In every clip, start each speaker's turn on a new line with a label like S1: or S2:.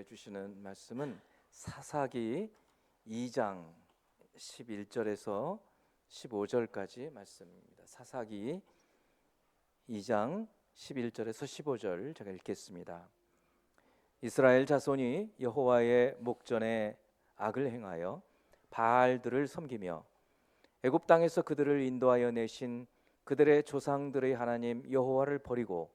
S1: 주시는 말씀은 사사기 2장 11절에서 15절까지 말씀입니다. 사사기 2장 11절에서 15절 제가 읽겠습니다. 이스라엘 자손이 여호와의 목전에 악을 행하여 바알들을 섬기며 애굽 땅에서 그들을 인도하여 내신 그들의 조상들의 하나님 여호와를 버리고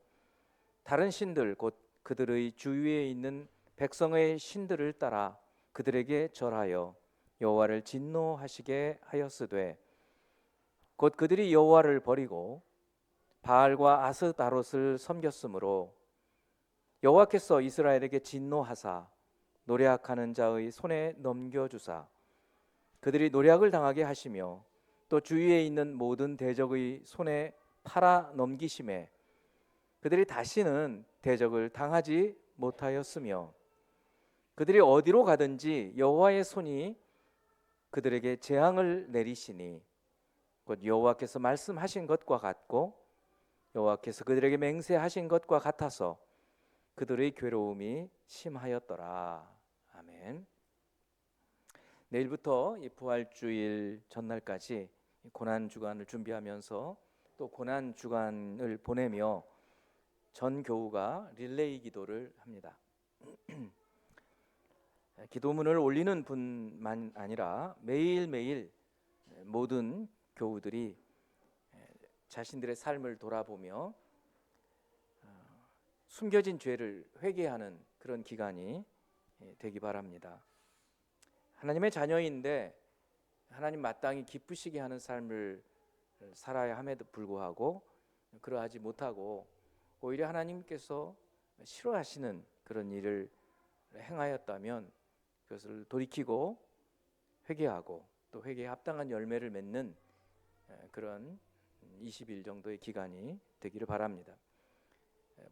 S1: 다른 신들 곧 그들의 주위에 있는 백성의 신들을 따라 그들에게 절하여 여호와를 진노하시게 하였으되 곧 그들이 여호와를 버리고 바알과 아스다롯을 섬겼으므로 여호와께서 이스라엘에게 진노하사 노략하는 자의 손에 넘겨주사 그들이 노략을 당하게 하시며 또 주위에 있는 모든 대적의 손에 팔아 넘기심에 그들이 다시는 대적을 당하지 못하였으며 그들이 어디로 가든지 여호와의 손이 그들에게 재앙을 내리시니 곧 여호와께서 말씀하신 것과 같고 여호와께서 그들에게 맹세하신 것과 같아서 그들의 괴로움이 심하였더라. 아멘. 내일부터 이 부활주일 전날까지 고난 주간을 준비하면서 또 고난 주간을 보내며 전 교우가 릴레이 기도를 합니다. 기도문을 올리는 분만 아니라 매일매일 모든 교우들이 자신들의 삶을 돌아보며 숨겨진 죄를 회개하는 그런 기간이 되기 바랍니다. 하나님의 자녀인데 하나님 마땅히 기쁘시게 하는 삶을 살아야 함에도 불구하고 그러하지 못하고 오히려 하나님께서 싫어하시는 그런 일을 행하였다면 그것을 돌이키고 회개하고 또 회개에 합당한 열매를 맺는 그런 20일 정도의 기간이 되기를 바랍니다.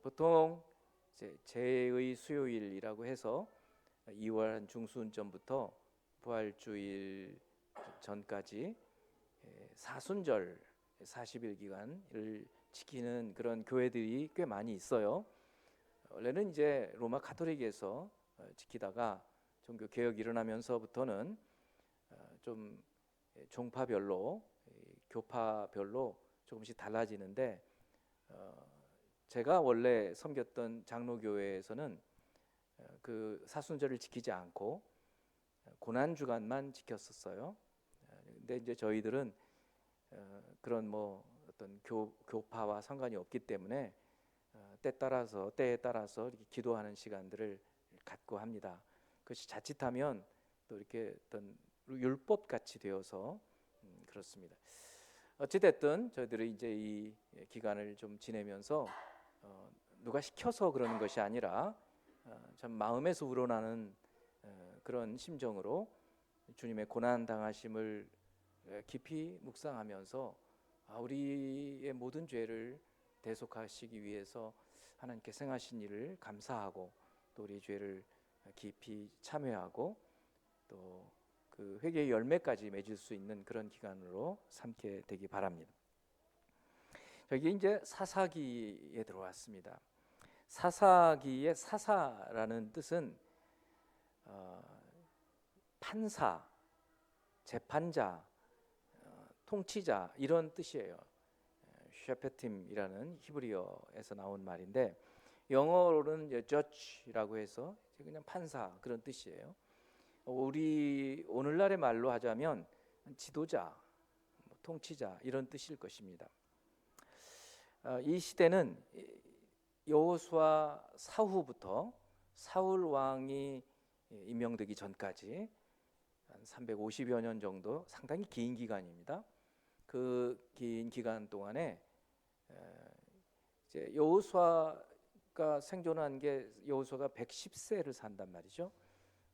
S1: 보통 제의 수요일이라고 해서 2월 중순전부터 부활주일 전까지 사순절 40일 기간을 지키는 그런 교회들이 꽤 많이 있어요. 원래는 이제 로마 가톨릭에서 지키다가 종교 개혁이 일어나면서부터는 좀 종파별로 교파별로 조금씩 달라지는데 제가 원래 섬겼던 장로교회에서는 그 사순절을 지키지 않고 고난 주간만 지켰었어요. 근데 이제 저희들은 그런 뭐 어떤 교파와 상관이 없기 때문에 때에 따라서 이렇게 기도하는 시간들을 갖고 합니다. 그것이 자칫하면 또 이렇게 어떤 율법 같이 되어서 그렇습니다. 어찌 됐든 저희들이 이제 이 기간을 좀 지내면서 누가 시켜서 그러는 것이 아니라 참 마음에서 우러나는 그런 심정으로 주님의 고난 당하심을 깊이 묵상하면서 우리의 모든 죄를 대속하시기 위해서 하나님께 행하신 일을 감사하고 또 우리 죄를 깊이 참회하고 또 그 회개의 열매까지 맺을 수 있는 그런 기간으로 삼게 되기 바랍니다. 여기 이제 사사기에 들어왔습니다. 사사기의 사사라는 뜻은 판사, 재판자, 통치자 이런 뜻이에요. 셰페팀이라는 히브리어에서 나온 말인데 영어로는 judge라고 해서 그냥 판사 그런 뜻이에요. 우리 오늘날의 말로 하자면 지도자, 통치자 이런 뜻일 것입니다. 이 시대는 여호수아 사후부터 사울 왕이 임명되기 전까지 한 350여 년 정도 상당히 긴 기간입니다. 그 긴 기간 동안에 이제 여호수아가 생존한 게 여호수아가 110세를 산단 말이죠.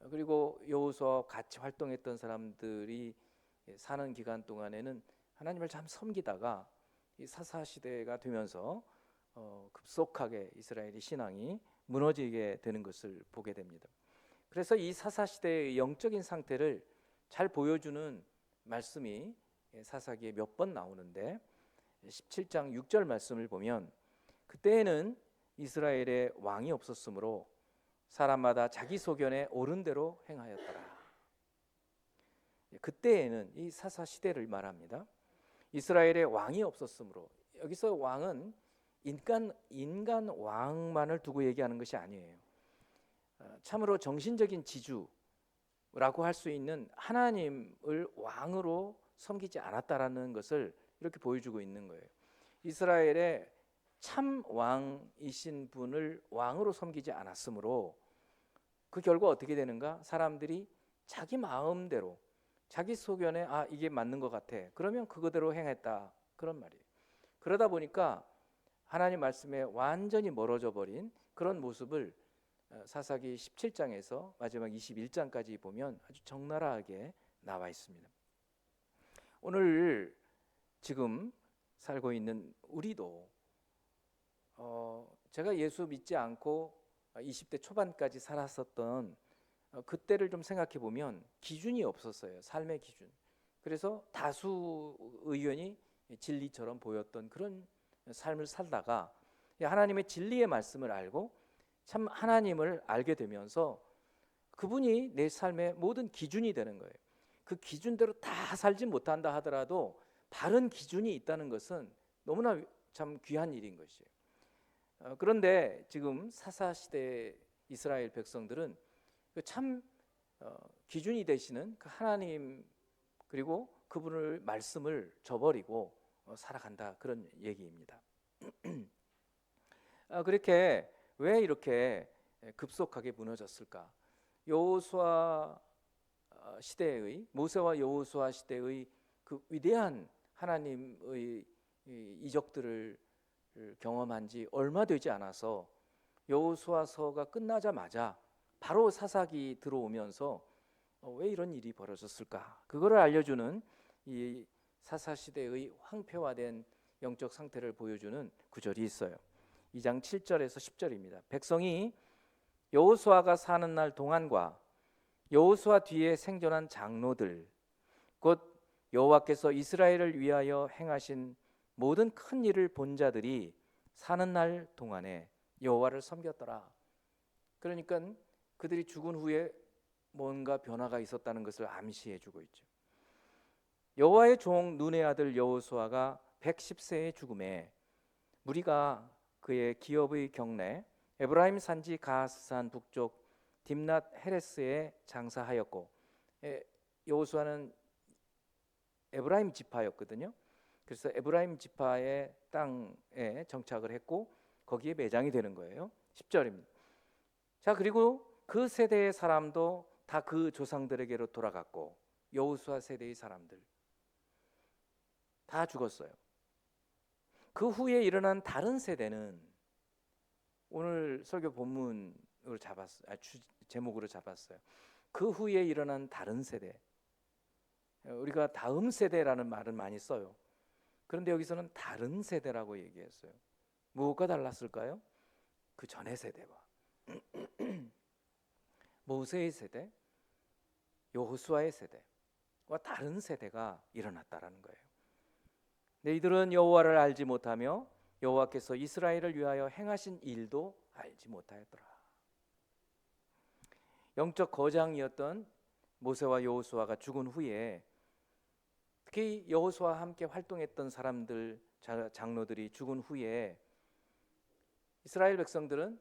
S1: 그리고 여호수아와 같이 활동했던 사람들이 사는 기간 동안에는 하나님을 참 섬기다가 이 사사 시대가 되면서 급속하게 이스라엘의 신앙이 무너지게 되는 것을 보게 됩니다. 그래서 이 사사 시대의 영적인 상태를 잘 보여주는 말씀이 사사기에 몇 번 나오는데 17장 6절 말씀을 보면 그때에는 이스라엘에 왕이 없었으므로 사람마다 자기 소견에 옳은 대로 행하였더라. 그때에는 이 사사 시대를 말합니다. 이스라엘에 왕이 없었으므로, 여기서 왕은 인간 왕만을 두고 얘기하는 것이 아니에요. 참으로 정신적인 지주라고 할 수 있는 하나님을 왕으로 섬기지 않았다라는 것을 이렇게 보여주고 있는 거예요. 이스라엘의 참 왕이신 분을 왕으로 섬기지 않았으므로 그 결과 어떻게 되는가? 사람들이 자기 마음대로, 자기 소견에 이게 맞는 것 같아, 그러면 그거대로 행했다, 그런 말이에요. 그러다 보니까 하나님 말씀에 완전히 멀어져 버린 그런 모습을 사사기 17장에서 마지막 21장까지 보면 아주 적나라하게 나와 있습니다. 오늘 지금 살고 있는 우리도 제가 예수 믿지 않고 20대 초반까지 살았었던 그때를 좀 생각해 보면 기준이 없었어요. 삶의 기준. 그래서 다수 의견이 진리처럼 보였던 그런 삶을 살다가 하나님의 진리의 말씀을 알고 참 하나님을 알게 되면서 그분이 내 삶의 모든 기준이 되는 거예요. 그 기준대로 다 살지 못한다 하더라도 바른 기준이 있다는 것은 너무나 참 귀한 일인 것이에요. 그런데 지금 사사시대 이스라엘 백성들은 참 기준이 되시는 그 하나님, 그리고 그분을 말씀을 저버리고 살아간다, 그런 얘기입니다. 그렇게 왜 이렇게 급속하게 무너졌을까? 여호수아 시대의, 모세와 여호수아 시대의 그 위대한 하나님의 이적들을 경험한 지 얼마 되지 않아서 여호수아서가 끝나자마자 바로 사사기 들어오면서 왜 이런 일이 벌어졌을까? 그거를 알려주는 이 사사시대의 황폐화된 영적 상태를 보여주는 구절이 있어요. 2장 7절에서 10절입니다. 백성이 여호수아가 사는 날 동안과 여호수아 뒤에 생존한 장로들, 곧 여호와께서 이스라엘을 위하여 행하신 모든 큰 일을 본 자들이 사는 날 동안에 여호와를 섬겼더라. 그러니까 그들이 죽은 후에 뭔가 변화가 있었다는 것을 암시해 주고 있죠. 여호와의 종 눈의 아들 여호수아가 110세의 죽음에 무리가 그의 기업의 경내 에브라임 산지 가스산 북쪽 딥낫 헤레스에 장사하였고, 여호수아는 에브라임 지파였거든요. 그래서 에브라임 지파의 땅에 정착을 했고 거기에 매장이 되는 거예요. 10절입니다. 자, 그리고 그 세대의 사람도 다 그 조상들에게로 돌아갔고, 여호수아 세대의 사람들 다 죽었어요. 그 후에 일어난 다른 세대는 오늘 설교 본문으로 제목으로 잡았어요. 그 후에 일어난 다른 세대. 우리가 다음 세대라는 말을 많이 써요. 그런데 여기서는 다른 세대라고 얘기했어요. 무엇과 달랐을까요? 그 전의 세대와 모세의 세대, 여호수아의 세대와 다른 세대가 일어났다라는 거예요. 근데 이들은 여호와를 알지 못하며 여호와께서 이스라엘을 위하여 행하신 일도 알지 못하였더라. 영적 거장이었던 모세와 여호수아가 죽은 후에, 특히 여호수아와 함께 활동했던 사람들, 장로들이 죽은 후에 이스라엘 백성들은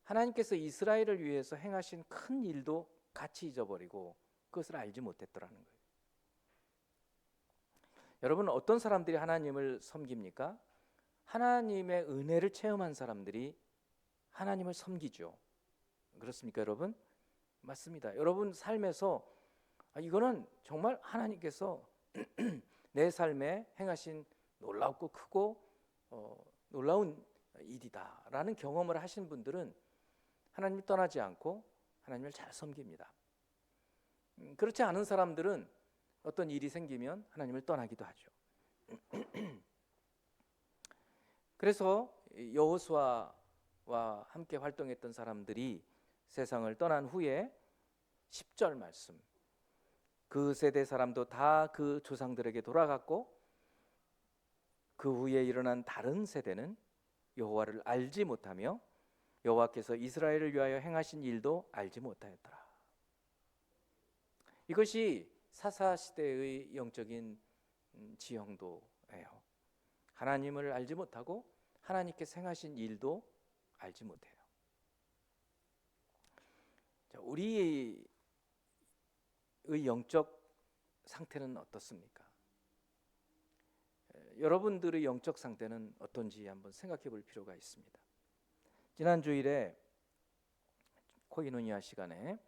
S1: 하나님께서 이스라엘을 위해서 행하신 큰 일도 같이 잊어버리고 그것을 알지 못했더라는 거예요. 여러분, 어떤 사람들이 하나님을 섬깁니까? 하나님의 은혜를 체험한 사람들이 하나님을 섬기죠. 그렇습니까, 여러분? 맞습니다. 여러분 삶에서 이거는 정말 하나님께서 내 삶에 행하신 놀랍고 크고 놀라운 일이다라는 경험을 하신 분들은 하나님을 떠나지 않고 하나님을 잘 섬깁니다. 그렇지 않은 사람들은 어떤 일이 생기면 하나님을 떠나기도 하죠. 그래서 여호수아와 함께 활동했던 사람들이 세상을 떠난 후에 10절 말씀, 그 세대 사람도 다 그 조상들에게 돌아갔고 그 후에 일어난 다른 세대는 여호와를 알지 못하며 여호와께서 이스라엘을 위하여 행하신 일도 알지 못하였더라. 이것이 사사 시대의 영적인 지형도예요. 하나님을 알지 못하고 하나님께서 행하신 일도 알지 못해요. 우리의 영적 상태는 어떻습니까? 여러분들의 영적 상태는 어떤지 한번 생각해 볼 필요가 있습니다. 지난 주일에 코이노니아 시간에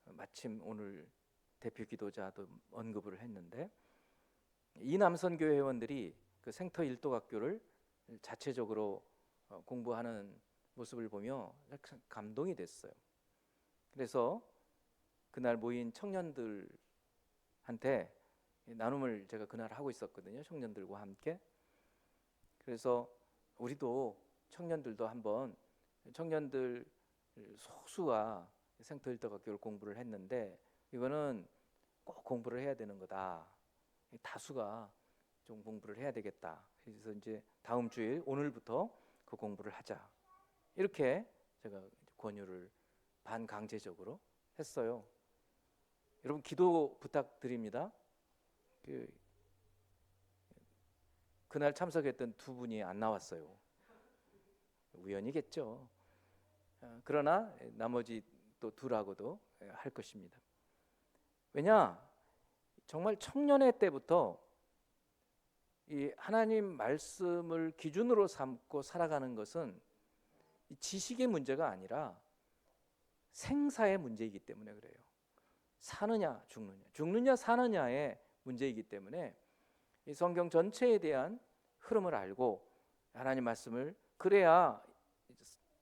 S1: 마침 오늘 대표 기도자도 언급을 했는데, 이 남선교회 회원들이 그 생터 일도학교를 자체적으로 공부하는 모습을 보며 감동이 됐어요. 그래서 그날 모인 청년들한테 나눔을 제가 그날 하고 있었거든요. 청년들과 함께. 그래서 우리도 청년들도 한번, 청년들 소수가 생터 일도학교를 공부를 했는데 이거는 꼭 공부를 해야 되는 거다. 다수가 좀 공부를 해야 되겠다. 그래서 이제 다음 주일 오늘부터 그 공부를 하자. 이렇게 제가 권유를 반강제적으로 했어요. 여러분 기도 부탁드립니다. 그날 참석했던 두 분이 안 나왔어요. 우연이겠죠. 그러나 나머지 또 둘하고도 할 것입니다. 왜냐? 정말 청년의 때부터 이 하나님 말씀을 기준으로 삼고 살아가는 것은 지식의 문제가 아니라 생사의 문제이기 때문에 그래요. 사느냐 죽느냐, 죽느냐 사느냐의 문제이기 때문에 이 성경 전체에 대한 흐름을 알고 하나님 말씀을, 그래야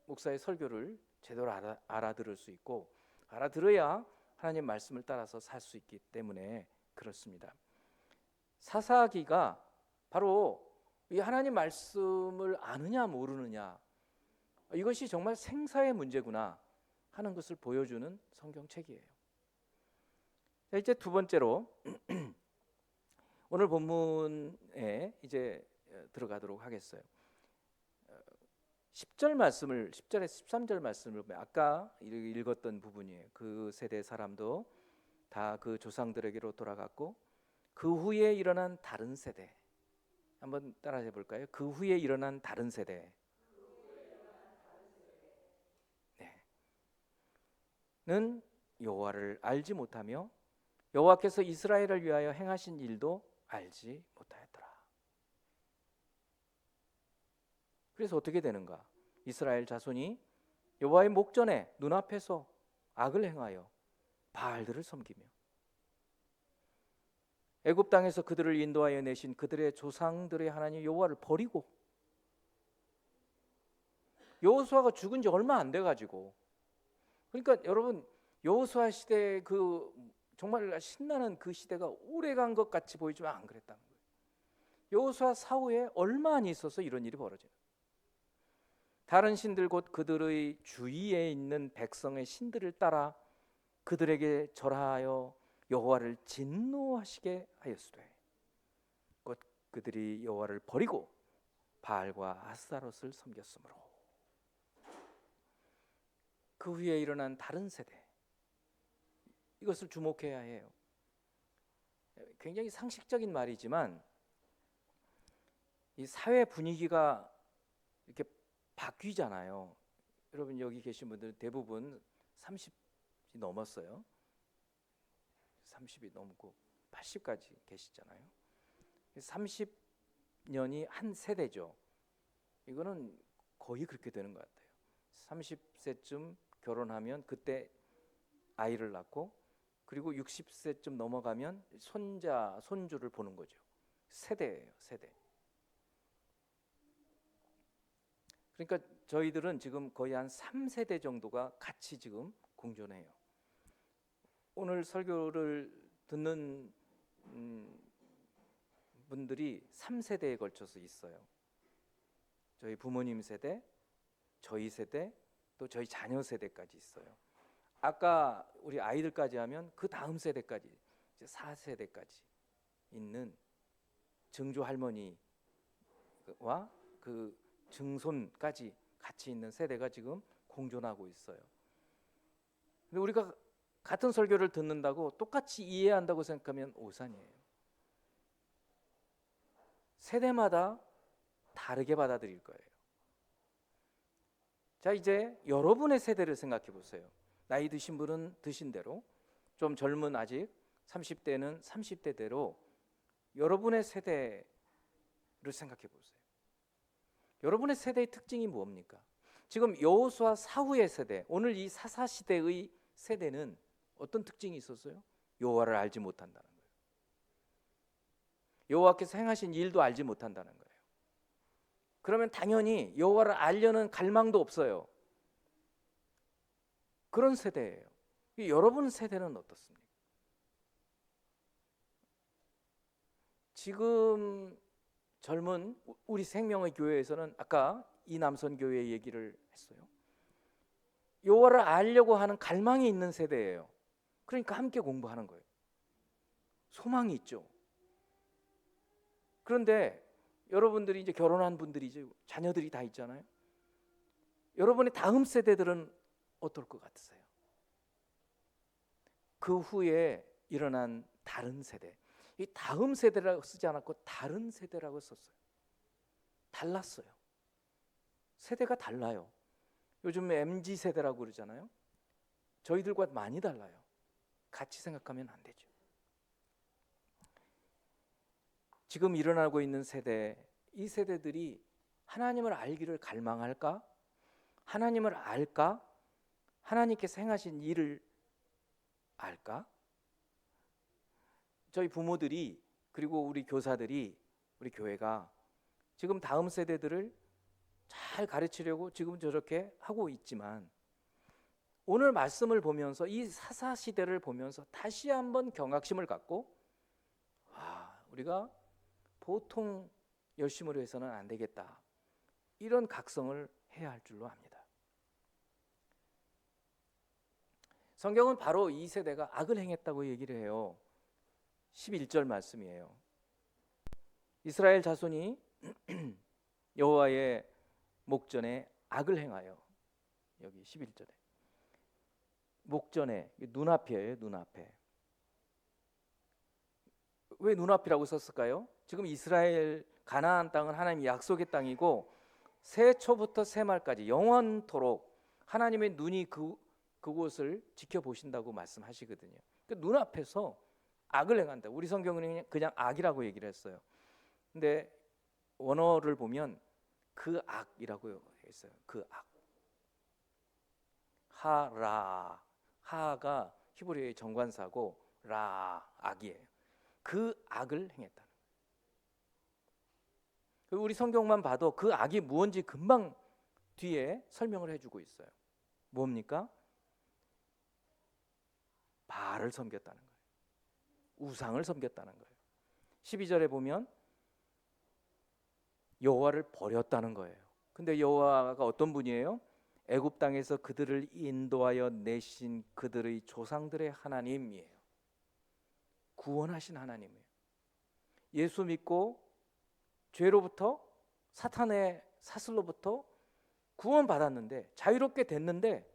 S1: 목사의 설교를 제대로 알아들을 수 있고, 알아들어야 하나님 말씀을 따라서 살 수 있기 때문에 그렇습니다. 사사기가 바로 이 하나님 말씀을 아느냐 모르느냐, 이것이 정말 생사의 문제구나 하는 것을 보여주는 성경책이에요. 자, 이제 두 번째로 오늘 본문에 이제 들어가도록 하겠어요. 10절 말씀을, 10절에서 13절 말씀을 보면 아까 읽었던 부분이에요. 그 세대 사람도 다 그 조상들에게로 돌아갔고 그 후에 일어난 다른 세대, 한번 따라해 볼까요? 그 후에 일어난 다른 세대. 는 여호와를 알지 못하며 여호와께서 이스라엘을 위하여 행하신 일도 알지 못하였더라. 그래서 어떻게 되는가? 이스라엘 자손이 여호와의 목전에 눈앞에서 악을 행하여 바알들을 섬기며 애굽 땅에서 그들을 인도하여 내신 그들의 조상들의 하나님 여호와를 버리고, 여호수아가 죽은 지 얼마 안 돼 가지고, 그러니까 여러분 여호수아 시대 그 정말 신나는 그 시대가 오래간 것 같이 보이지만 안 그랬다는 거예요. 여호수아 사후에 얼마 안 있어서 이런 일이 벌어져요. 다른 신들 곧 그들의 주위에 있는 백성의 신들을 따라 그들에게 절하여 여호와를 진노하시게 하였으되 곧 그들이 여호와를 버리고 바알과 아스타롯을 섬겼으므로. 그 후에 일어난 다른 세대, 이것을 주목해야 해요. 굉장히 상식적인 말이지만 이 사회 분위기가 이렇게 바뀌잖아요. 여러분 여기 계신 분들 대부분 30이 넘었어요. 30이 넘고 80까지 계시잖아요. 30년이 한 세대죠. 이거는 거의 그렇게 되는 것 같아요. 30세쯤 결혼하면 그때 아이를 낳고, 그리고 60세쯤 넘어가면 손자, 손주를 보는 거죠. 세대예요, 세대. 그러니까 저희들은 지금 거의 한 3세대 정도가 같이 지금 공존해요. 오늘 설교를 듣는 분들이 3세대에 걸쳐서 있어요. 저희 부모님 세대, 저희 세대, 또 저희 자녀 세대까지 있어요. 아까 우리 아이들까지 하면 그 다음 세대까지, 이제 4세대까지 있는 증조 할머니와 그 증손까지 같이 있는 세대가 지금 공존하고 있어요. 근데 우리가 같은 설교를 듣는다고 똑같이 이해한다고 생각하면 오산이에요. 세대마다 다르게 받아들일 거예요. 자, 이제 여러분의 세대를 생각해 보세요. 나이 드신 분은 드신 대로, 좀 젊은 아직 30대는 30대대로 여러분의 세대를 생각해 보세요. 여러분의 세대의 특징이 뭡니까? 지금 여호수아 사후의 세대, 오늘 이 사사시대의 세대는 어떤 특징이 있었어요? 여호와를 알지 못한다는 거예요. 여호와께서 행하신 일도 알지 못한다는 거예요. 그러면 당연히 여호와를 알려는 갈망도 없어요. 그런 세대예요. 여러분 세대는 어떻습니까? 지금 젊은 우리 생명의 교회에서는 아까 이남선 교회 얘기를 했어요. 여호와를 알려고 하는 갈망이 있는 세대예요. 그러니까 함께 공부하는 거예요. 소망이 있죠. 그런데 여러분들이 이제 결혼한 분들이 이제 자녀들이 다 있잖아요. 여러분의 다음 세대들은 어떨 것 같으세요? 그 후에 일어난 다른 세대, 이 다음 세대라고 쓰지 않았고 다른 세대라고 썼어요. 달랐어요. 세대가 달라요. 요즘 MZ 세대라고 그러잖아요. 저희들과 많이 달라요. 같이 생각하면 안 되죠. 지금 일어나고 있는 세대, 이 세대들이 하나님을 알기를 갈망할까? 하나님을 알까? 하나님께서 행하신 일을 알까? 저희 부모들이, 그리고 우리 교사들이, 우리 교회가 지금 다음 세대들을 잘 가르치려고 지금 저렇게 하고 있지만, 오늘 말씀을 보면서 이 사사 시대를 보면서 다시 한번 경각심을 갖고, 우리가 보통 열심으로 해서는 안 되겠다, 이런 각성을 해야 할 줄로 압니다. 성경은 바로 이 세대가 악을 행했다고 얘기를 해요. 11절 말씀이에요. 이스라엘 자손이 여호와의 목전에 악을 행하여, 여기 11절에 목전에, 눈앞이에요. 눈앞에. 왜 눈앞이라고 썼을까요? 지금 이스라엘 가나안 땅은 하나님의 약속의 땅이고 새초부터 새말까지 영원토록 하나님의 눈이 그곳을 지켜보신다고 말씀하시거든요. 그 눈앞에서 악을 행한다. 우리 성경은 그냥 악이라고 얘기를 했어요. 근데 원어를 보면 그 악이라고 했어요. 그 악. 하라. 하가 히브리어의 정관사고 라 악이에요. 그 악을 행했다. 우리 성경만 봐도 그 악이 무엇인지 금방 뒤에 설명을 해주고 있어요. 뭡니까? 바알을 섬겼다는 거예요. 우상을 섬겼다는 거예요. 12절에 보면 여호와를 버렸다는 거예요. 근데 여호와가 어떤 분이에요? 애굽 땅에서 그들을 인도하여 내신 그들의 조상들의 하나님이에요. 구원하신 하나님이에요. 예수 믿고 죄로부터, 사탄의 사슬로부터 구원받았는데, 자유롭게 됐는데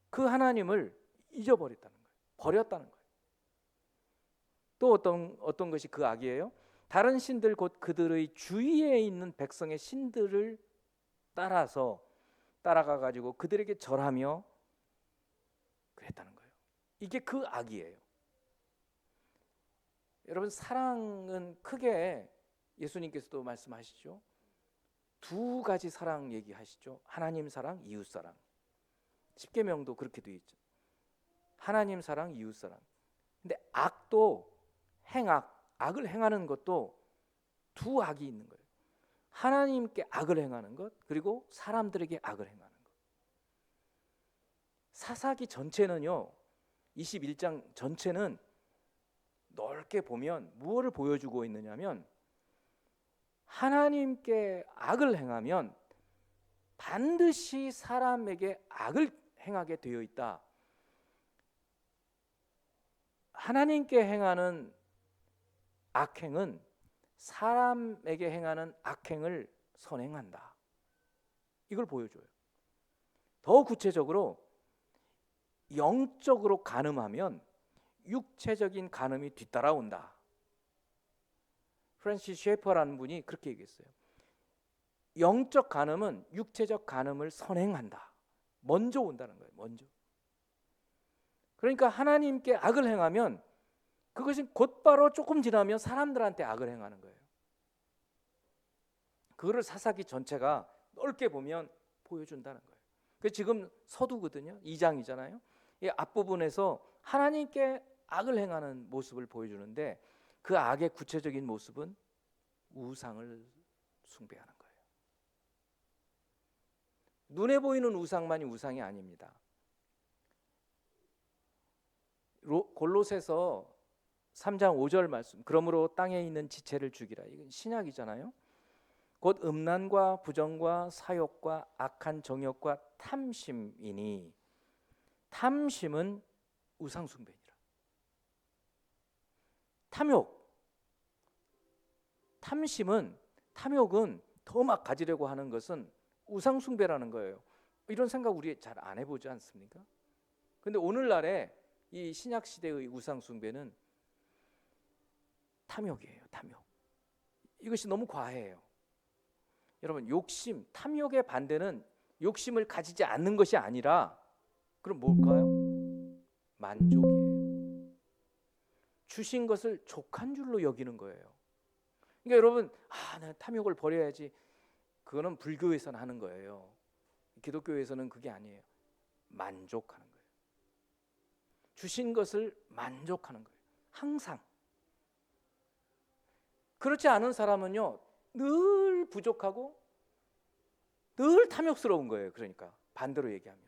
S1: 그 하나님을 잊어버렸다는 거예요. 버렸다는 거예요. 또 어떤 것이 그 악이에요? 다른 신들, 곧 그들의 주위에 있는 백성의 신들을 따라가 가지고 그들에게 절하며 그랬다는 거예요. 이게 그 악이에요. 여러분, 사랑은 크게 예수님께서도 말씀하시죠. 두 가지 사랑 얘기하시죠. 하나님 사랑, 이웃 사랑. 십계명도 그렇게 되어 있죠. 하나님 사랑, 이웃 사랑. 근데 악도 악을 행하는 것도 두 악이 있는 거예요. 하나님께 악을 행하는 것, 그리고 사람들에게 악을 행하는 것. 사사기 전체는요, 21장 전체는 넓게 보면 무엇을 보여주고 있느냐면, 하나님께 악을 행하면 반드시 사람에게 악을 행하게 되어 있다. 하나님께 행하는 악행은 사람에게 행하는 악행을 선행한다. 이걸 보여줘요. 더 구체적으로 영적으로 간음하면 육체적인 간음이 뒤따라온다. 프랜시스 셰퍼라는 분이 그렇게 얘기했어요. 영적 간음은 육체적 간음을 선행한다. 먼저 온다는 거예요. 먼저. 그러니까 하나님께 악을 행하면 그것이 곧바로 조금 지나면 사람들한테 악을 행하는 거예요. 그거를 사사기 전체가 넓게 보면 보여준다는 거예요. 그 지금 서두거든요. 2장이잖아요. 이 앞부분에서 하나님께 악을 행하는 모습을 보여주는데 그 악의 구체적인 모습은 우상을 숭배하는 거예요. 눈에 보이는 우상만이 우상이 아닙니다. 골로새서 3장 5절 말씀, 그러므로 땅에 있는 지체를 죽이라. 이건 신약이잖아요. 곧 음란과 부정과 사욕과 악한 정욕과 탐심이니, 탐심은 우상 숭배니라. 탐욕은 더 막 가지려고 하는 것은 우상 숭배라는 거예요. 이런 생각 우리 잘 안 해보지 않습니까? 근데 오늘날에 이 신약 시대의 우상 숭배는 탐욕이에요. 탐욕. 이것이 너무 과해요. 여러분, 욕심, 탐욕의 반대는 욕심을 가지지 않는 것이 아니라 그럼 뭘까요? 만족이에요. 주신 것을 족한 줄로 여기는 거예요. 그러니까 여러분, 나 탐욕을 버려야지. 그거는 불교에서는 하는 거예요. 기독교에서는 그게 아니에요. 만족하는 거예요. 주신 것을 만족하는 거예요. 항상. 그렇지 않은 사람은요, 늘 부족하고 늘 탐욕스러운 거예요. 그러니까 반대로 얘기하면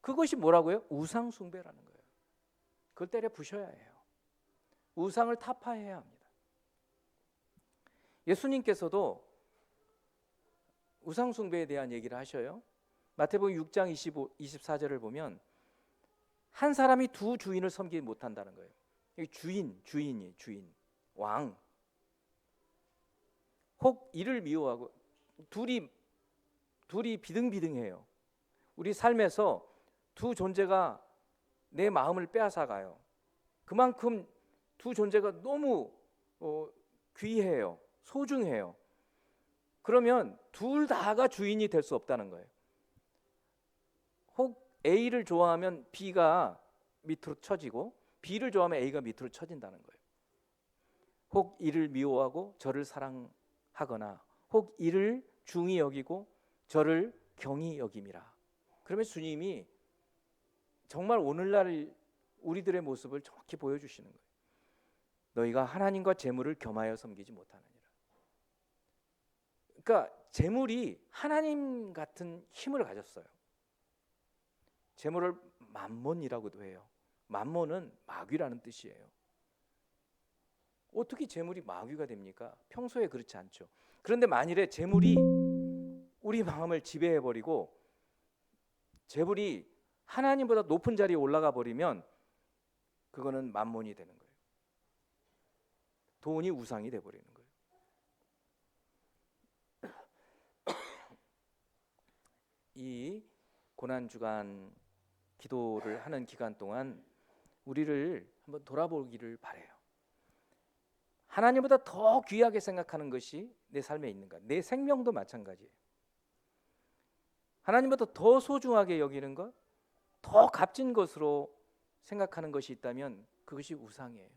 S1: 그것이 뭐라고요? 우상 숭배라는 거예요. 그걸 때려 부셔야 해요. 우상을 타파해야 합니다. 예수님께서도 우상 숭배에 대한 얘기를 하셔요. 마태복음 6장 24절을 보면 한 사람이 두 주인을 섬기지 못한다는 거예요. 주인, 왕. 혹 이를 미워하고, 둘이 비등비등해요. 우리 삶에서 두 존재가 내 마음을 빼앗아가요. 그만큼 두 존재가 너무 귀해요. 소중해요. 그러면 둘 다가 주인이 될 수 없다는 거예요. 혹 A를 좋아하면 B가 밑으로 처지고 B를 좋아하면 A가 밑으로 처진다는 거예요. 혹 이를 미워하고 저를 사랑하거나 혹 이를 중히 여기고 저를 경히 여김이라. 그러면 주님이 정말 오늘날 우리들의 모습을 정확히 보여주시는 거예요. 너희가 하나님과 재물을 겸하여 섬기지 못하느니라. 그러니까 재물이 하나님 같은 힘을 가졌어요. 재물을 만몬이라고도 해요. 만몬은 마귀라는 뜻이에요. 어떻게 재물이 마귀가 됩니까? 평소에 그렇지 않죠. 그런데 만일에 재물이 우리 마음을 지배해버리고 재물이 하나님보다 높은 자리에 올라가 버리면 그거는 만몬이 되는 거예요. 돈이 우상이 돼버리는 거예요. 이 고난주간 기도를 하는 기간 동안 우리를 한번 돌아보기를 바라요. 하나님보다 더 귀하게 생각하는 것이 내 삶에 있는가? 내 생명도 마찬가지예요. 하나님보다 더 소중하게 여기는 것, 더 값진 것으로 생각하는 것이 있다면 그것이 우상이에요.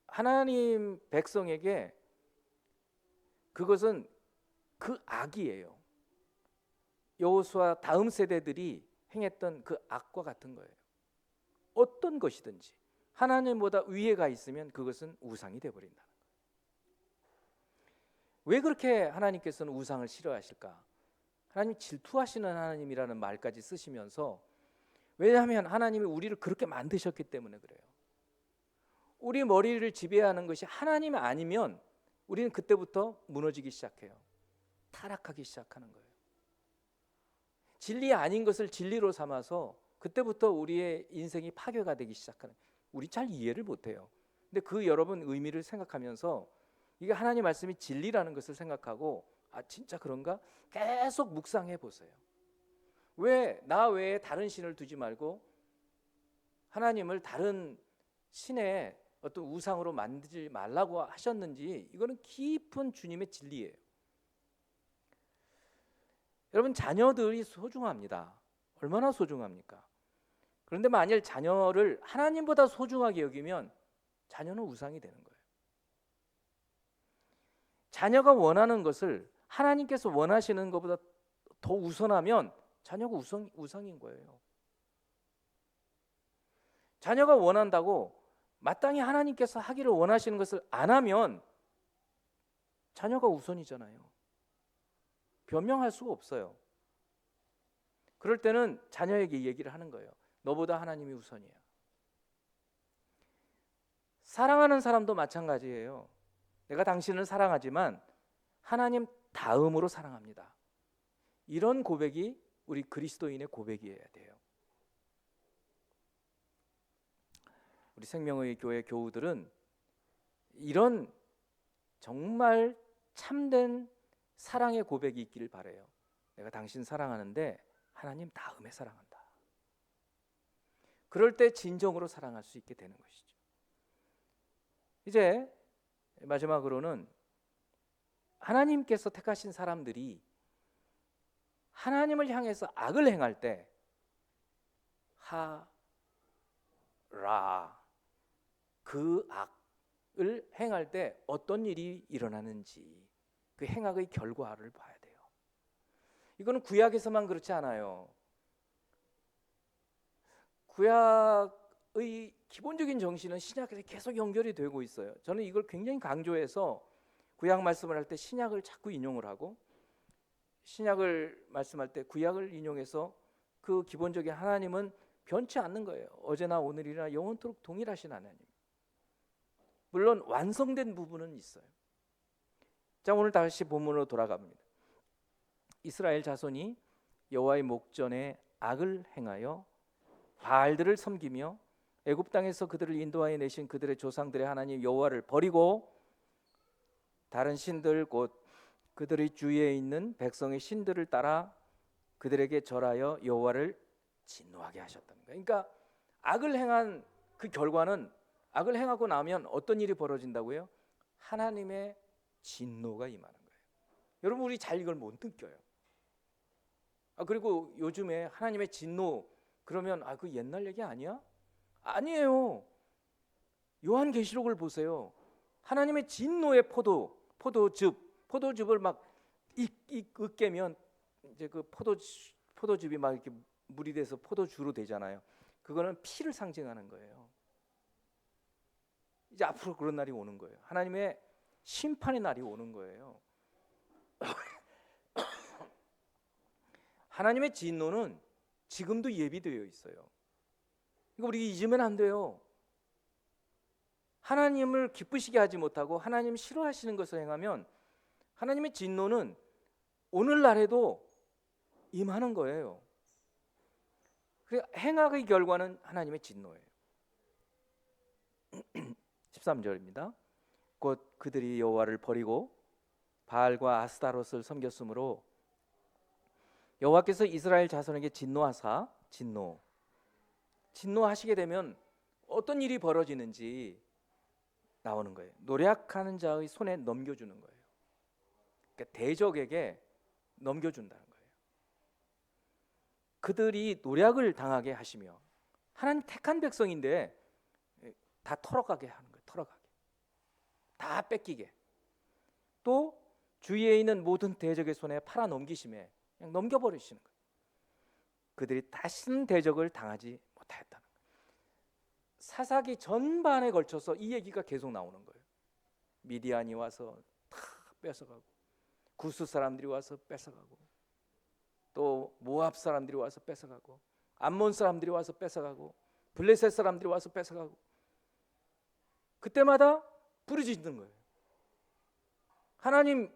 S1: 하나님 백성에게 그것은 그 악이에요. 여호수아 다음 세대들이 행했던 그 악과 같은 거예요. 어떤 것이든지 하나님보다 위에가 있으면 그것은 우상이 되어버린다는 거예요. 왜 그렇게 하나님께서는 우상을 싫어하실까? 하나님 질투하시는 하나님이라는 말까지 쓰시면서, 왜냐하면 하나님이 우리를 그렇게 만드셨기 때문에 그래요. 우리 머리를 지배하는 것이 하나님이 아니면 우리는 그때부터 무너지기 시작해요. 타락하기 시작하는 거예요. 진리 아닌 것을 진리로 삼아서 그때부터 우리의 인생이 파괴가 되기 시작하는 거예요. 우리 잘 이해를 못해요. 근데 그 여러분 의미를 생각하면서 이게 하나님 말씀이 진리라는 것을 생각하고 진짜 그런가? 계속 묵상해 보세요. 왜 나 외에 다른 신을 두지 말고 하나님을 다른 신의 어떤 우상으로 만들지 말라고 하셨는지, 이거는 깊은 주님의 진리예요. 여러분, 자녀들이 소중합니다. 얼마나 소중합니까? 그런데 만일 자녀를 하나님보다 소중하게 여기면 자녀는 우상이 되는 거예요. 자녀가 원하는 것을 하나님께서 원하시는 것보다 더 우선하면 자녀가 우상인 거예요. 자녀가 원한다고 마땅히 하나님께서 하기를 원하시는 것을 안 하면 자녀가 우선이잖아요. 변명할 수가 없어요. 그럴 때는 자녀에게 얘기를 하는 거예요. 너보다 하나님이 우선이야. 사랑하는 사람도 마찬가지예요. 내가 당신을 사랑하지만 하나님 다음으로 사랑합니다. 이런 고백이 우리 그리스도인의 고백이어야 돼요. 우리 생명의 교회 교우들은 이런 정말 참된 사랑의 고백이 있기를 바라요. 내가 당신 사랑하는데 하나님 다음에 사랑한다. 그럴 때 진정으로 사랑할 수 있게 되는 것이죠. 이제 마지막으로는 하나님께서 택하신 사람들이 하나님을 향해서 악을 행할 때 하라, 그 악을 행할 때 어떤 일이 일어나는지, 그 행악의 결과를 봐야 돼요. 이거는 구약에서만 그렇지 않아요. 구약의 기본적인 정신은 신약에서 계속 연결이 되고 있어요. 저는 이걸 굉장히 강조해서 구약 말씀을 할 때 신약을 자꾸 인용을 하고, 신약을 말씀할 때 구약을 인용해서 그 기본적인 하나님은 변치 않는 거예요. 어제나 오늘이나 영원토록 동일하신 하나님. 물론 완성된 부분은 있어요. 자, 오늘 다시 본문으로 돌아갑니다. 이스라엘 자손이 여호와의 목전에 악을 행하여 바알들을 섬기며 애굽 땅에서 그들을 인도하여 내신 그들의 조상들의 하나님 여호와를 버리고 다른 신들 곧 그들의 주위에 있는 백성의 신들을 따라 그들에게 절하여 여호와를 진노하게 하셨다는 거예요. 그러니까 악을 행한 그 결과는, 악을 행하고 나면 어떤 일이 벌어진다고요? 하나님의 진노가 임하는 거예요. 여러분, 우리 잘 이걸 못 느껴요. 그리고 요즘에 하나님의 진노 그러면 그 옛날 얘기 아니야? 아니에요. 요한계시록을 보세요. 하나님의 진노의 포도즙을 막 으깨면 이제 그 포도즙이 막 이렇게 물이 돼서 포도주로 되잖아요. 그거는 피를 상징하는 거예요. 이제 앞으로 그런 날이 오는 거예요. 하나님의 심판의 날이 오는 거예요. 하나님의 진노는 지금도 예비되어 있어요. 이거 우리 잊으면 안 돼요. 하나님을 기쁘시게 하지 못하고 하나님 싫어하시는 것을 행하면 하나님의 진노는 오늘날에도 임하는 거예요. 행악의 결과는 하나님의 진노예요. 13절입니다. 곧 그들이 여호와를 버리고 바알과 아스타롯을 섬겼으므로 여호와께서 이스라엘 자손에게 진노하사, 진노하시게 되면 어떤 일이 벌어지는지 나오는 거예요. 노략하는 자의 손에 넘겨주는 거예요. 그러니까 대적에게 넘겨준다는 거예요. 그들이 노략을 당하게 하시며, 하나님 택한 백성인데 다 털어가게 하는 거예요. 털어가게, 다 뺏기게. 또 주위에 있는 모든 대적의 손에 팔아 넘기심에 그냥 넘겨버리시는 거예요. 그들이 다시는 대적을 당하지 못하였다는 거예요. 사사기 전반에 걸쳐서 이 얘기가 계속 나오는 거예요. 미디안이 와서 다 뺏어가고, 구스 사람들이 와서 뺏어가고, 또 모압 사람들이 와서 뺏어가고, 암몬 사람들이 와서 뺏어가고, 블레셋 사람들이 와서 뺏어가고, 그때마다 부르짖는 거예요. 하나님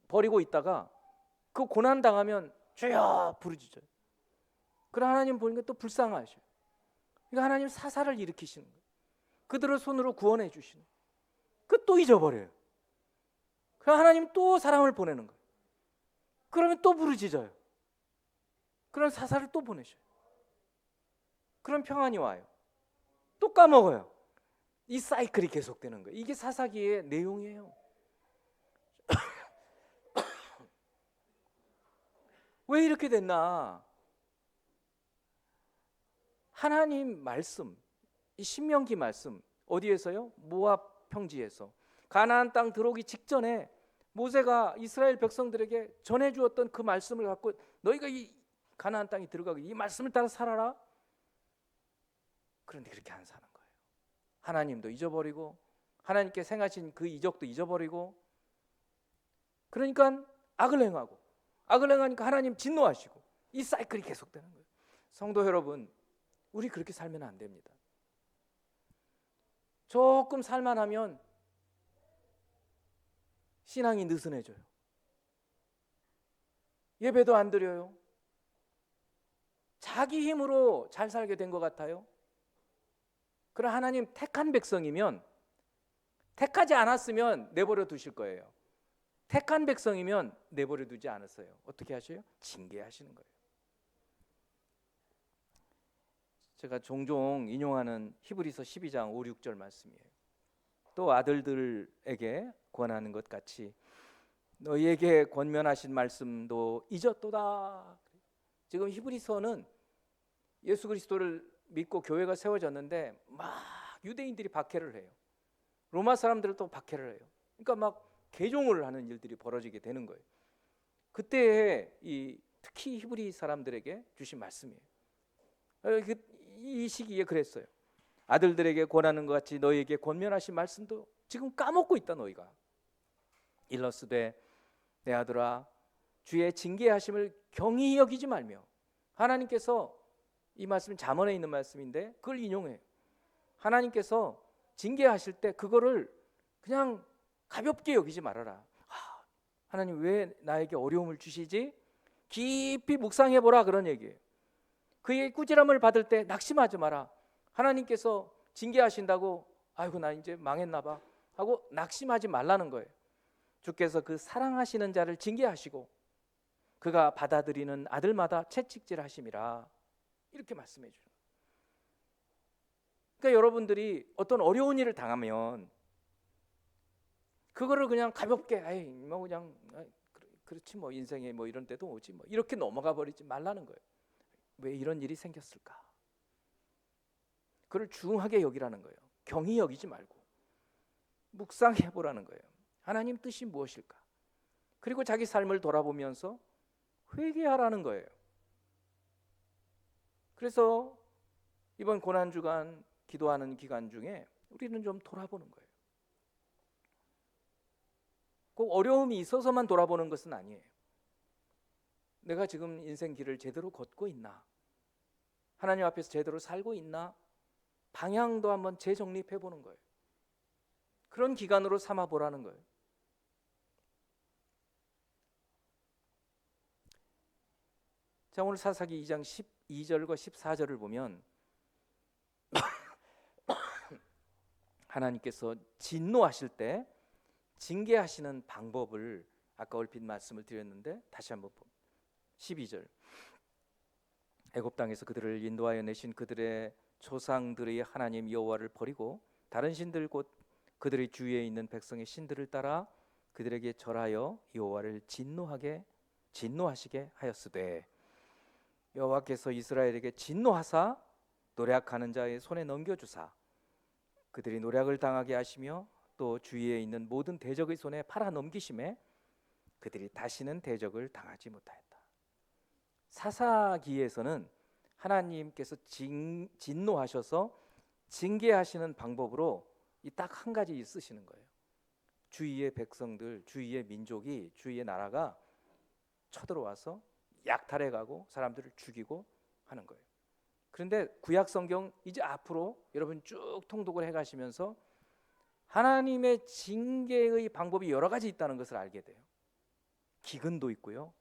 S1: 버리고 있다가 그 고난 당하면 주여 부르짖어요. 그럼 하나님 보니까 또 불쌍하셔요. 그러니까 하나님 사사를 일으키시는 거예요. 그들을 손으로 구원해 주시는 거예요. 그 또 잊어버려요. 그럼 하나님 또 사람을 보내는 거예요. 그러면 또 부르짖어요. 그럼 사사를 또 보내셔요. 그럼 평안이 와요. 또 까먹어요. 이 사이클이 계속되는 거예요. 이게 사사기의 내용이에요. 왜 이렇게 됐나? 하나님 말씀, 이 신명기 말씀 어디에서요? 모압 평지에서 가나안 땅 들어오기 직전에 모세가 이스라엘 백성들에게 전해주었던 그 말씀을 갖고 너희가 이 가나안 땅에 들어가기 이 말씀을 따라 살아라. 그런데 그렇게 안 사는 거예요. 하나님도 잊어버리고 하나님께 생하신 그 이적도 잊어버리고, 그러니까 악을 행하니까 하나님 진노하시고, 이 사이클이 계속되는 거예요. 성도 여러분, 우리 그렇게 살면 안 됩니다. 조금 살만하면 신앙이 느슨해져요. 예배도 안 드려요. 자기 힘으로 잘 살게 된 것 같아요. 그럼 하나님 택한 백성이면, 택하지 않았으면 내버려 두실 거예요. 택한 백성이면 내버려 두지 않았어요. 어떻게 하셔요? 징계하시는 거예요. 제가 종종 인용하는 히브리서 12장 5, 6절 말씀이에요. 또 아들들에게 권하는 것 같이 너희에게 권면하신 말씀도 잊었도다. 지금 히브리서는 예수 그리스도를 믿고 교회가 세워졌는데 막 유대인들이 박해를 해요. 로마 사람들도 박해를 해요. 그러니까 막 개종을 하는 일들이 벌어지게 되는 거예요. 그때 특히 히브리 사람들에게 주신 말씀이에요. 이 시기에 그랬어요. 아들들에게 권하는 것 같이 너희에게 권면하신 말씀도 지금 까먹고 있다. 너희가 일러스되 내 아들아 주의 징계하심을 경히 여기지 말며. 하나님께서, 이 말씀은 잠언에 있는 말씀인데 그걸 인용해요. 하나님께서 징계하실 때 그거를 그냥 가볍게 여기지 말아라. 하나님 왜 나에게 어려움을 주시지? 깊이 묵상해보라, 그런 얘기예요. 그의 꾸지람을 받을 때 낙심하지 마라. 하나님께서 징계하신다고 아이고 나 이제 망했나 봐 하고 낙심하지 말라는 거예요. 주께서 그 사랑하시는 자를 징계하시고 그가 받아들이는 아들마다 채찍질하심이라, 이렇게 말씀해 주는 거예요. 그러니까 여러분들이 어떤 어려운 일을 당하면 그거를 그냥 가볍게 뭐 그냥 그렇지 뭐 인생에 뭐 이런 때도 오지 뭐 이렇게 넘어가 버리지 말라는 거예요. 왜 이런 일이 생겼을까? 그걸 중하게 여기라는 거예요. 경히 여기지 말고 묵상해 보라는 거예요. 하나님 뜻이 무엇일까? 그리고 자기 삶을 돌아보면서 회개하라는 거예요. 그래서 이번 고난주간 기도하는 기간 중에 우리는 좀 돌아보는 거예요. 꼭 어려움이 있어서만 돌아보는 것은 아니에요. 내가 지금 인생 길을 제대로 걷고 있나? 하나님 앞에서 제대로 살고 있나? 방향도 한번 재정립해 보는 거예요. 그런 기간으로 삼아 보라는 거예요. 자, 오늘 사사기 2장 12절과 14절을 보면 하나님께서 진노하실 때 징계하시는 방법을 아까 얼핏 말씀을 드렸는데 다시 한번 12절 애굽 땅에서 그들을 인도하여 내신 그들의 조상들의 하나님 여호와를 버리고 다른 신들 곧 그들의 주위에 있는 백성의 신들을 따라 그들에게 절하여 여호와를 진노하시게 하였으되 여호와께서 이스라엘에게 진노하사 노략하는 자의 손에 넘겨주사 그들이 노략을 당하게 하시며 또 주위에 있는 모든 대적의 손에 팔아 넘기심에 그들이 다시는 대적을 당하지 못하였다. 사사기에서는 하나님께서 진노하셔서 징계하시는 방법으로 이 딱 한 가지 쓰시는 거예요. 주위의 백성들, 주위의 민족이, 주위의 나라가 쳐들어와서 약탈해가고 사람들을 죽이고 하는 거예요. 그런데 구약 성경 이제 앞으로 여러분 쭉 통독을 해가시면서 하나님의 징계의 방법이 여러 가지 있다는 것을 알게 돼요. 기근도 있고요,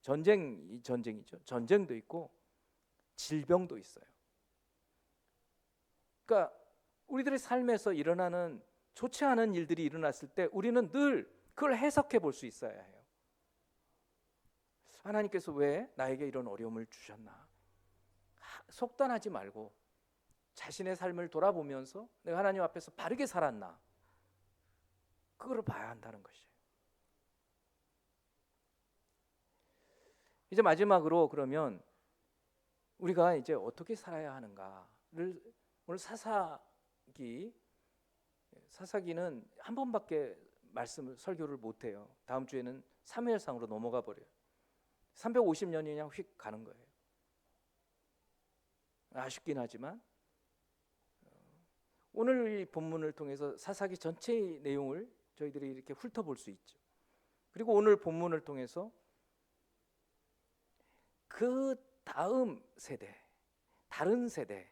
S1: 전쟁이죠. 전쟁도 있고 질병도 있어요. 그러니까 우리들의 삶에서 일어나는 좋지 않은 일들이 일어났을 때 우리는 늘 그걸 해석해 볼 수 있어야 해요. 하나님께서 왜 나에게 이런 어려움을 주셨나? 속단하지 말고 자신의 삶을 돌아보면서 내가 하나님 앞에서 바르게 살았나? 그걸 봐야 한다는 것이에요. 이제 마지막으로 그러면 우리가 이제 어떻게 살아야 하는가를 오늘 사사기는 한 번밖에 설교를 못 해요. 다음 주에는 사무엘상으로 넘어가 버려요. 350년이 그냥 휙 가는 거예요. 아쉽긴 하지만 오늘 이 본문을 통해서 사사기 전체의 내용을 저희들이 이렇게 훑어볼 수 있죠. 그리고 오늘 본문을 통해서 그 다음 세대, 다른 세대,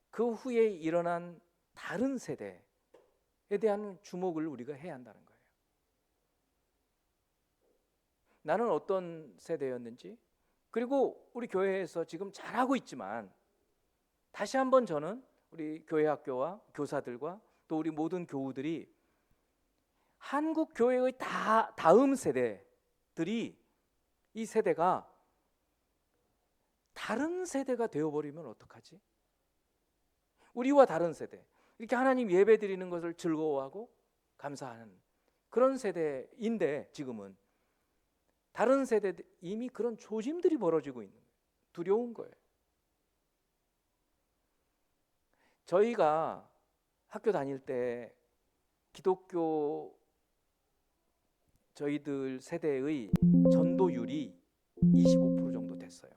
S1: 그 후에 일어난 다른 세대에 대한 주목을 우리가 해야 한다는 거예요. 나는 어떤 세대였는지, 그리고 우리 교회에서 지금 잘하고 있지만 다시 한번 저는 우리 교회 학교와 교사들과 또 우리 모든 교우들이 한국 교회의 다음 세대들이 이 세대가 다른 세대가 되어버리면 어떡하지? 우리와 다른 세대, 이렇게 하나님 예배 드리는 것을 즐거워하고 감사하는 그런 세대인데 지금은 다른 세대 이미 그런 조짐들이 벌어지고 있는 거예요. 두려운 거예요. 저희가 학교 다닐 때 기독교 저희들 세대의 전도율이 25% 정도 됐어요.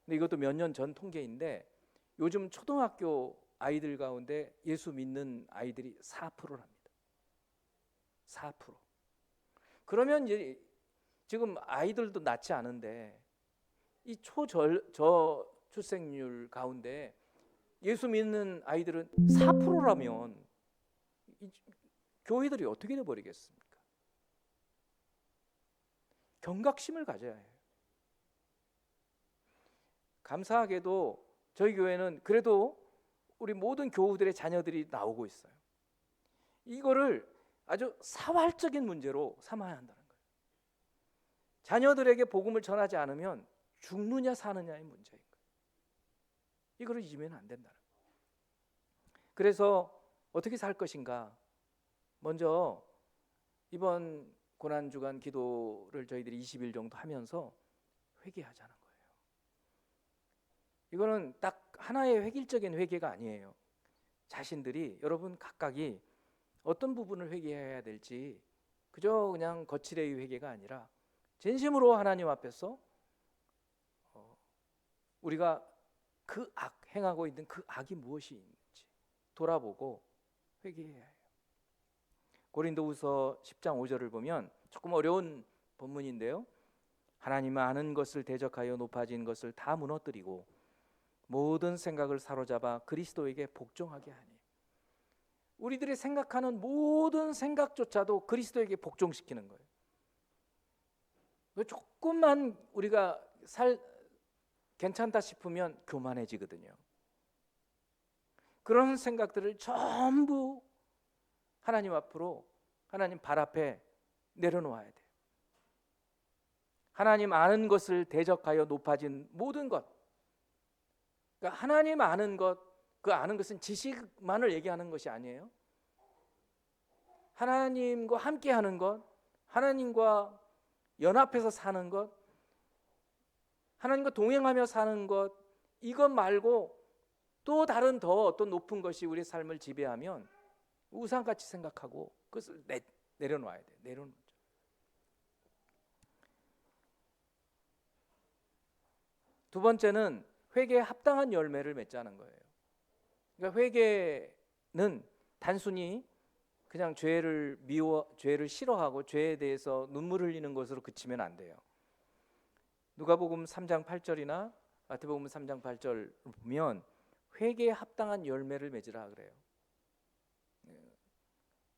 S1: 근데 이것도 몇 년 전 통계인데 요즘 초등학교 아이들 가운데 예수 믿는 아이들이 4%랍니다. 4%. 그러면 이제 지금 아이들도 낳지 않은데 이 저출생률 가운데 예수 믿는 아이들은 4%라면 교회들이 어떻게 돼버리겠습니까? 경각심을 가져야 해요. 감사하게도 저희 교회는 그래도 우리 모든 교우들의 자녀들이 나오고 있어요. 이거를 아주 사활적인 문제로 삼아야 한다는 거예요. 자녀들에게 복음을 전하지 않으면 죽느냐 사느냐의 문제인 거예요. 이거를 잊으면 안 된다는 거예요. 그래서 어떻게 살 것인가? 먼저 이번 고난주간 기도를 저희들이 20일 정도 하면서 회개하자는 거예요. 이거는 딱 하나의 획일적인 회개가 아니에요. 자신들이 여러분 각각이 어떤 부분을 회개해야 될지 그저 그냥 거칠의 회개가 아니라 진심으로 하나님 앞에서 우리가 그 행하고 있는 그 악이 무엇이 있는지 돌아보고 회개해야 해요. 고린도후서 10장 5절을 보면 조금 어려운 본문인데요. 하나님 아는 것을 대적하여 높아진 것을 다 무너뜨리고 모든 생각을 사로잡아 그리스도에게 복종하게 하니. 우리들이 생각하는 모든 생각조차도 그리스도에게 복종시키는 거예요. 조금만 우리가 괜찮다 싶으면 교만해지거든요. 그런 생각들을 전부 하나님 앞으로, 하나님 발 앞에 내려놓아야 돼요. 하나님 아는 것을 대적하여 높아진 모든 것, 그러니까 하나님 아는 것, 그 아는 것은 지식만을 얘기하는 것이 아니에요. 하나님과 함께하는 것, 하나님과 연합해서 사는 것, 하나님과 동행하며 사는 것, 이것 말고 또 다른 더 어떤 높은 것이 우리의 삶을 지배하면 우상같이 생각하고 그것을 내려놓아야 돼. 내려놓죠. 두 번째는 회개에 합당한 열매를 맺자는 거예요. 그러니까 회개는 단순히 그냥 죄를 싫어하고 죄에 대해서 눈물 흘리는 것으로 그치면 안 돼요. 누가복음 3장 8절이나 마태복음 3장 8절 보면 회개에 합당한 열매를 맺으라 그래요.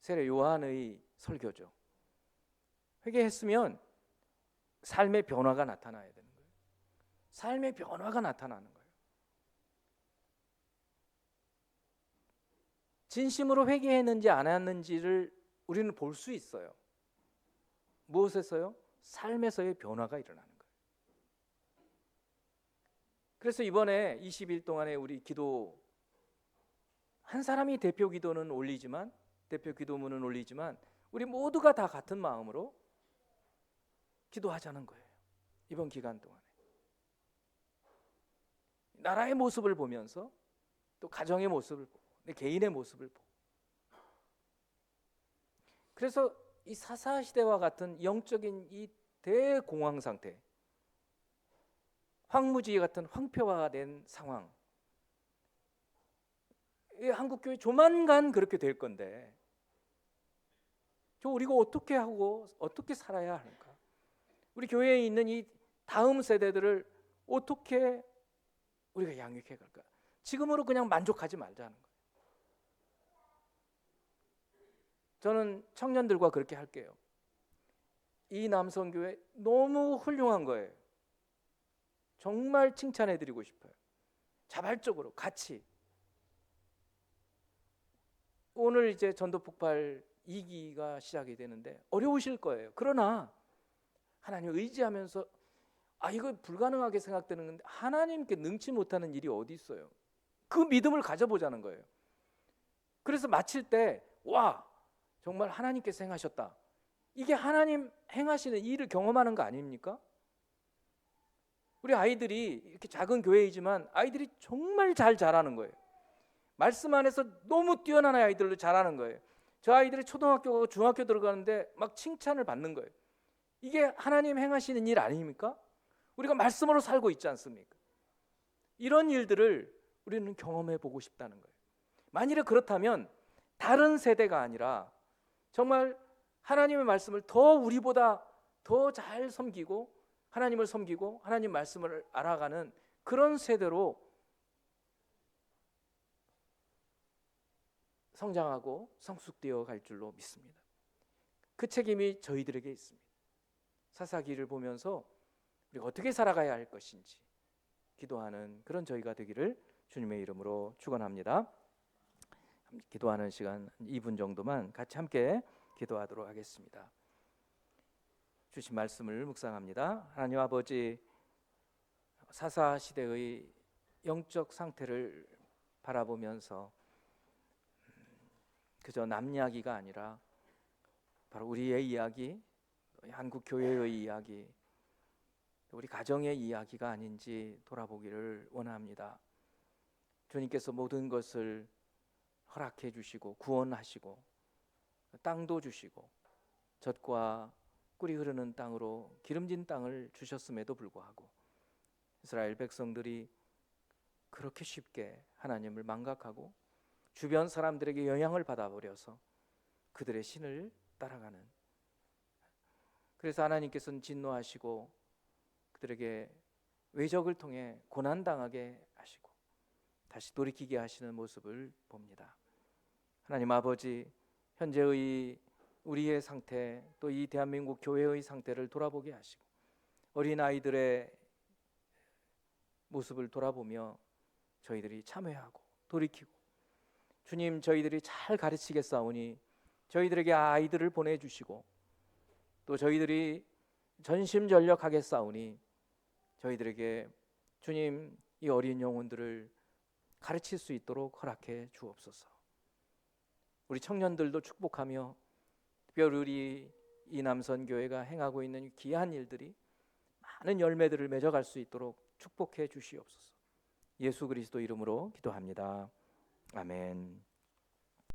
S1: 세례 요한의 설교죠. 회개했으면 삶의 변화가 나타나야 되는 거예요. 삶의 변화가 나타나는 거예요. 진심으로 회개했는지 안 했는지를 우리는 볼 수 있어요. 무엇에서요? 삶에서의 변화가 일어나는 거예요. 그래서 이번에 20일 동안에 우리 기도, 한 사람이 대표 기도문은 올리지만 우리 모두가 다 같은 마음으로 기도하자는 거예요. 이번 기간 동안에 나라의 모습을 보면서, 또 가정의 모습을 보고, 내 개인의 모습을 보고, 그래서 이 사사 시대와 같은 영적인 이 대공황 상태, 황무지 같은 황폐화가 된 상황, 이 한국 교회 조만간 그렇게 될 건데, 우리가 어떻게 하고 어떻게 살아야 할까? 우리 교회에 있는 이 다음 세대들을 어떻게 우리가 양육해 갈까? 지금으로 그냥 만족하지 말자는 거예요. 저는 청년들과 그렇게 할게요. 이 남성교회 너무 훌륭한 거예요. 정말 칭찬해 드리고 싶어요. 자발적으로 같이. 오늘 이제 전도 폭발 2기가 시작이 되는데 어려우실 거예요. 그러나 하나님 의지하면서, 이거 불가능하게 생각되는 건데 하나님께 능치 못하는 일이 어디 있어요? 그 믿음을 가져보자는 거예요. 그래서 마칠 때, 와, 정말 하나님께서 행하셨다. 이게 하나님 행하시는 일을 경험하는 거 아닙니까? 우리 아이들이 이렇게 작은 교회이지만 아이들이 정말 잘 자라는 거예요. 말씀 안에서 너무 뛰어난 아이들로 자라는 거예요. 저 아이들이 초등학교 가고 중학교 들어가는데 막 칭찬을 받는 거예요. 이게 하나님 행하시는 일 아닙니까? 우리가 말씀으로 살고 있지 않습니까? 이런 일들을 우리는 경험해 보고 싶다는 거예요. 만일에 그렇다면 다른 세대가 아니라 정말 하나님의 말씀을 더 우리보다 더 잘 섬기고, 하나님을 섬기고 하나님 말씀을 알아가는 그런 세대로 성장하고 성숙되어 갈 줄로 믿습니다. 그 책임이 저희들에게 있습니다. 사사기를 보면서 우리가 어떻게 살아가야 할 것인지 기도하는 그런 저희가 되기를 주님의 이름으로 축원합니다. 기도하는 시간 2분 정도만 같이 함께 기도하도록 하겠습니다. 주신 말씀을 묵상합니다. 하나님 아버지, 사사 시대의 영적 상태를 바라보면서 그저 남 이야기가 아니라 바로 우리의 이야기, 한국 교회의 이야기, 우리 가정의 이야기가 아닌지 돌아보기를 원합니다. 주님께서 모든 것을 허락해 주시고 구원하시고 땅도 주시고 젖과 꿀이 흐르는 땅으로 기름진 땅을 주셨음에도 불구하고 이스라엘 백성들이 그렇게 쉽게 하나님을 망각하고 주변 사람들에게 영향을 받아버려서 그들의 신을 따라가는, 그래서 하나님께서는 진노하시고 그들에게 외적을 통해 고난당하게 하시고 다시 돌이키게 하시는 모습을 봅니다. 하나님 아버지, 현재의 우리의 상태, 또 이 대한민국 교회의 상태를 돌아보게 하시고 어린아이들의 모습을 돌아보며 저희들이 참회하고 돌이키고, 주님, 저희들이 잘 가르치겠사오니 저희들에게 아이들을 보내주시고 또 저희들이 전심전력하겠사오니 저희들에게 주님 이 어린 영혼들을 가르칠 수 있도록 허락해 주옵소서. 우리 청년들도 축복하며 특별히 우리 이남선교회가 행하고 있는 귀한 일들이 많은 열매들을 맺어갈 수 있도록 축복해 주시옵소서. 예수 그리스도 이름으로 기도합니다. 아멘.